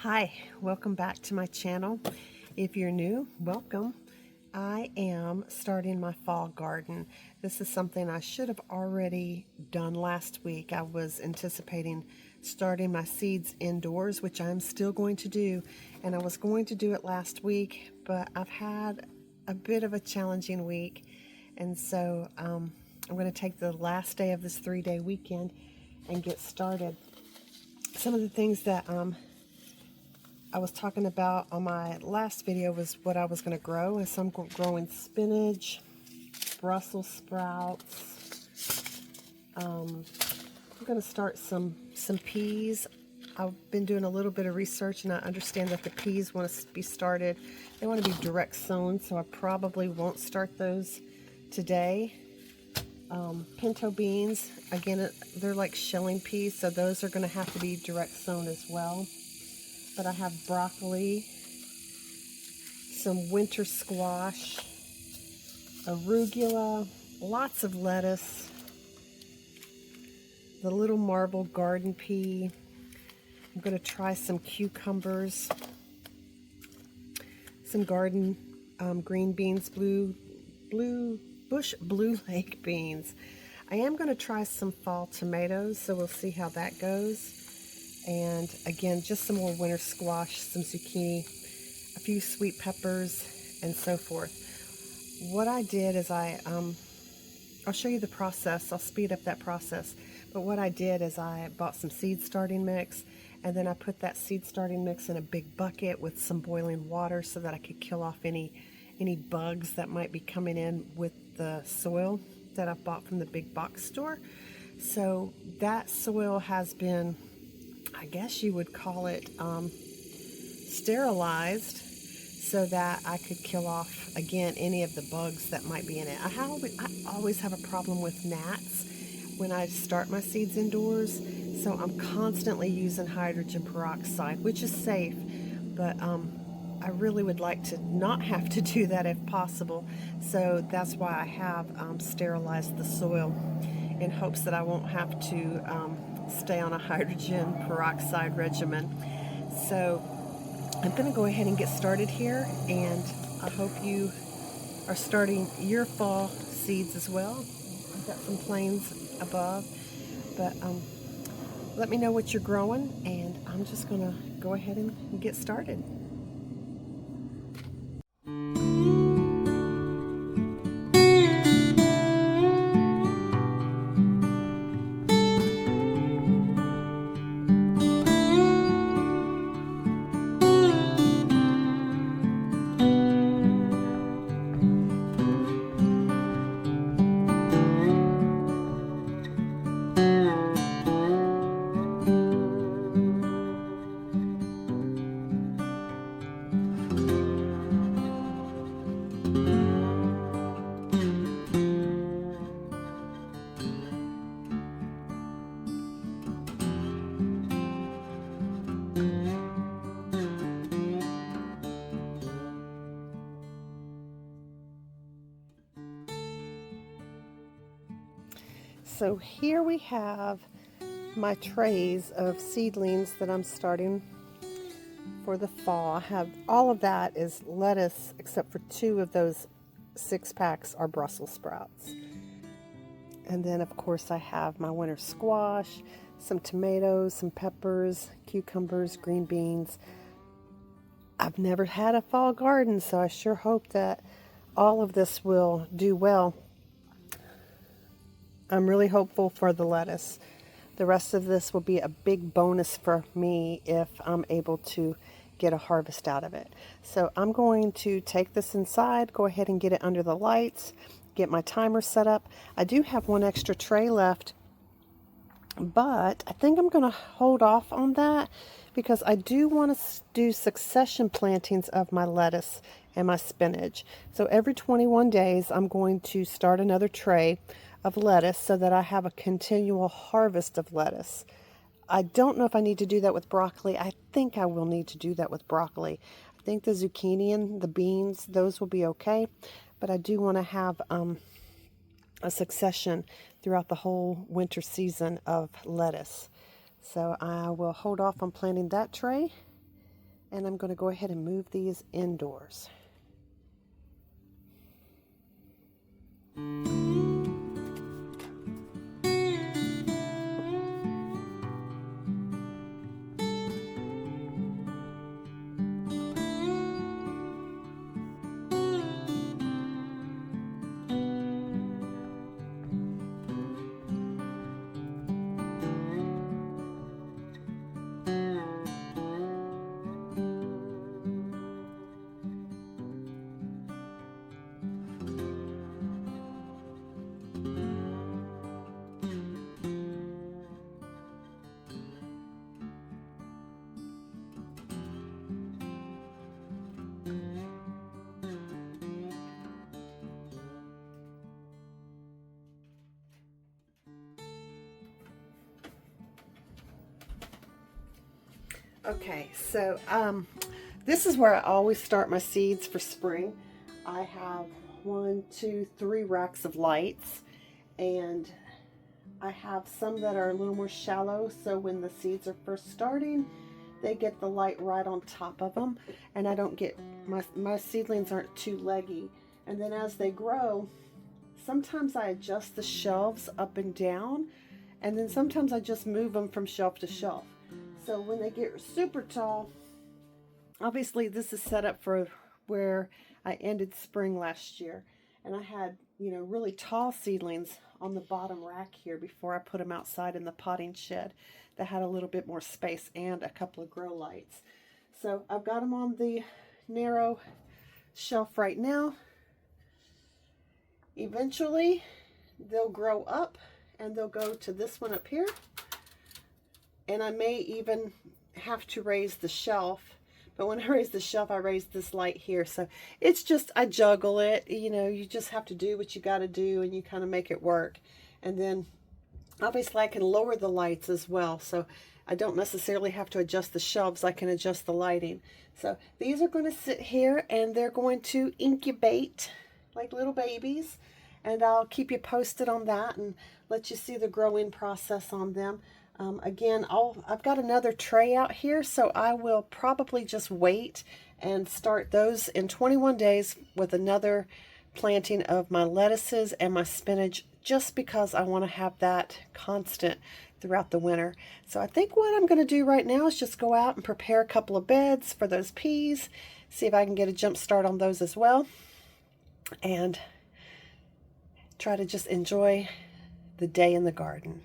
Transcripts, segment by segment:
Hi, welcome back to my channel. If you're new, welcome. I am starting my fall garden. This is something I should have already done last week. I was anticipating starting my seeds indoors, which I'm still going to do, and I was going to do it last week, but I've had a bit of a challenging week, and so I'm going to take the last day of this 3-day weekend and get started. Some of the things that I was talking about on my last video was what I was going to grow, and so I'm growing spinach, Brussels sprouts. I'm going to start some peas. I've been doing a little bit of research, and I understand that the peas want to be started. They want to be direct sown, so I probably won't start those today. Pinto beans, again, they're like shelling peas, so those are going to have to be direct sown as well. But I have broccoli, some winter squash, arugula, lots of lettuce, the little marble garden pea. I'm going to try some cucumbers, some garden green beans, blue lake beans. I am going to try some fall tomatoes, so we'll see how that goes. And again, just some more winter squash, some zucchini, a few sweet peppers, and so forth. What I did is I'll show you the process. I'll speed up that process. But what I did is I bought some seed starting mix, and then I put that seed starting mix in a big bucket with some boiling water so that I could kill off any bugs that might be coming in with the soil that I bought from the big box store. So that soil has been, I guess you would call it, sterilized so that I could kill off, again, any of the bugs that might be in it. I always have a problem with gnats when I start my seeds indoors, so I'm constantly using hydrogen peroxide, which is safe, but I really would like to not have to do that if possible. So that's why I have sterilized the soil in hopes that I won't have to stay on a hydrogen peroxide regimen. So I'm going to go ahead and get started here, and I hope you are starting your fall seeds as well. I've got some planes above, but let me know what you're growing, and I'm just going to go ahead and get started. So here we have my trays of seedlings that I'm starting for the fall. I have all of that is lettuce, except for 2 of those 6 packs are Brussels sprouts. And then of course I have my winter squash, some tomatoes, some peppers, cucumbers, green beans. I've never had a fall garden, so I sure hope that all of this will do well. I'm really hopeful for the lettuce. The rest of this will be a big bonus for me if I'm able to get a harvest out of it. So I'm going to take this inside, go ahead and get it under the lights, get my timer set up. I do have 1 extra tray left, but I think I'm going to hold off on that because I do want to do succession plantings of my lettuce and my spinach. So every 21 days I'm going to start another tray of lettuce so that I have a continual harvest of lettuce. I don't know if I need to do that with broccoli. I think I will need to do that with broccoli. I think the zucchini and the beans, those will be okay, but I do want to have a succession throughout the whole winter season of lettuce. So I will hold off on planting that tray, and I'm going to go ahead and move these indoors. Okay, so this is where I always start my seeds for spring. I have 1, 2, 3 racks of lights, and I have some that are a little more shallow, so when the seeds are first starting, they get the light right on top of them, and I don't get, my seedlings aren't too leggy. And then as they grow, sometimes I adjust the shelves up and down, and then sometimes I just move them from shelf to shelf. So when they get super tall, obviously this is set up for where I ended spring last year. And I had, really tall seedlings on the bottom rack here before I put them outside in the potting shed that had a little bit more space and a couple of grow lights. So I've got them on the narrow shelf right now. Eventually they'll grow up and they'll go to this one up here. And I may even have to raise the shelf. But when I raise the shelf, I raise this light here. So it's just, I juggle it. You just have to do what you got to do, and you kind of make it work. And then obviously I can lower the lights as well. So I don't necessarily have to adjust the shelves. I can adjust the lighting. So these are going to sit here, and they're going to incubate like little babies. And I'll keep you posted on that and let you see the growing process on them. Again, I've got another tray out here, so I will probably just wait and start those in 21 days with another planting of my lettuces and my spinach, just because I want to have that constant throughout the winter. So I think what I'm going to do right now is just go out and prepare a couple of beds for those peas, see if I can get a jump start on those as well, and try to just enjoy the day in the garden.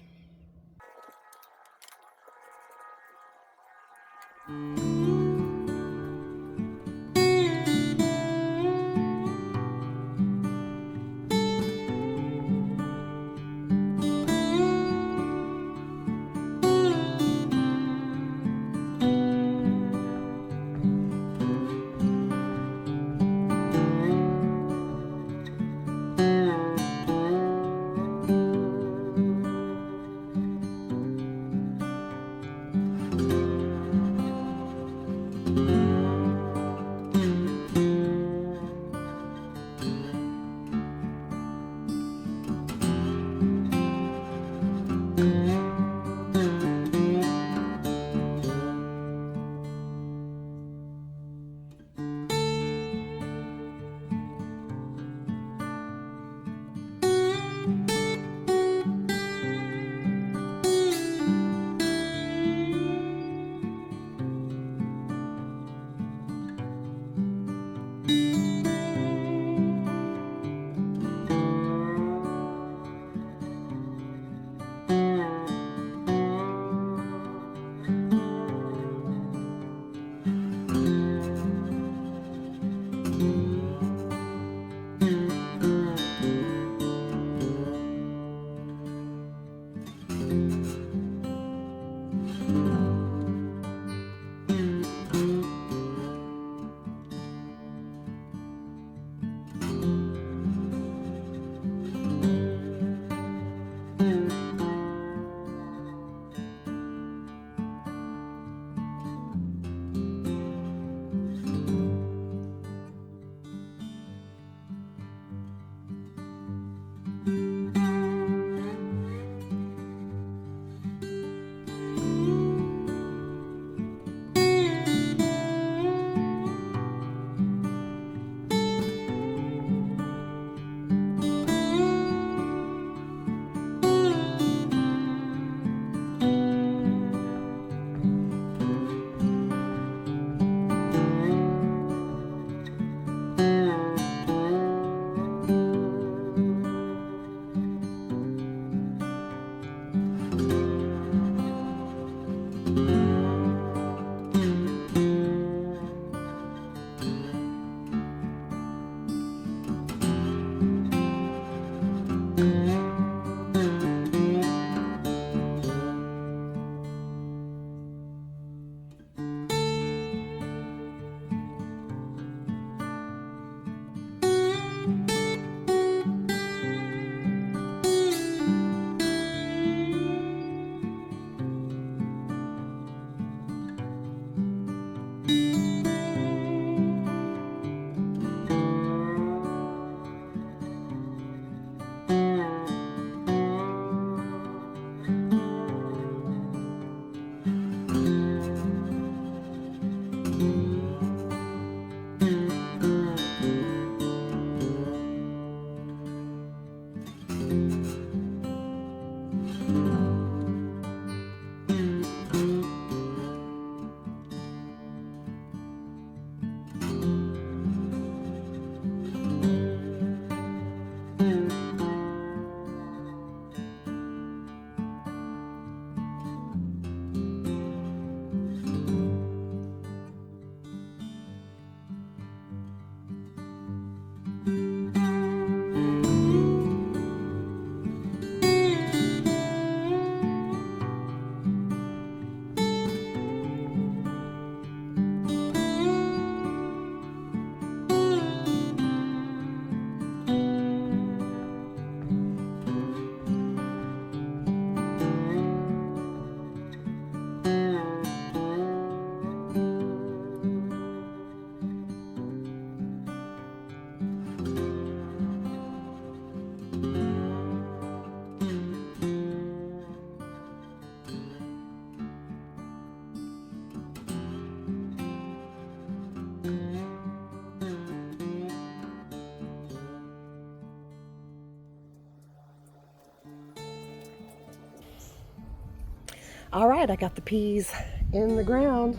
All right, I got the peas in the ground.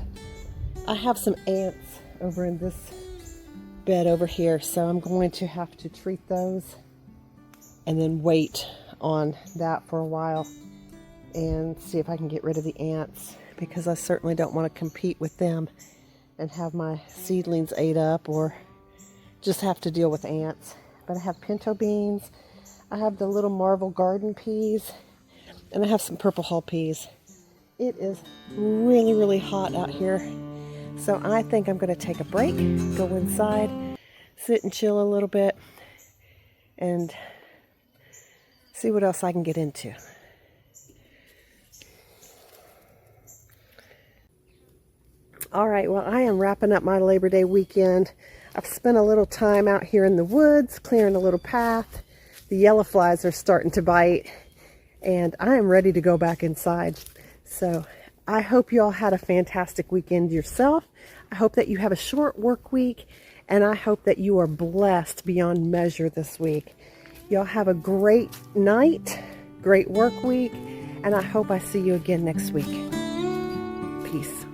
I have some ants over in this bed over here, so I'm going to have to treat those and then wait on that for a while and see if I can get rid of the ants, because I certainly don't want to compete with them and have my seedlings ate up or just have to deal with ants. But I have pinto beans, I have the little Marvel garden peas, and I have some purple hull peas. It is really, really hot out here, so I think I'm going to take a break, go inside, sit and chill a little bit, and see what else I can get into. All right, well, I am wrapping up my Labor Day weekend. I've spent a little time out here in the woods, clearing a little path. The yellow flies are starting to bite, and I am ready to go back inside. So I hope you all had a fantastic weekend yourself. I hope that you have a short work week, and I hope that you are blessed beyond measure this week. Y'all have a great night, great work week, and I hope I see you again next week. Peace.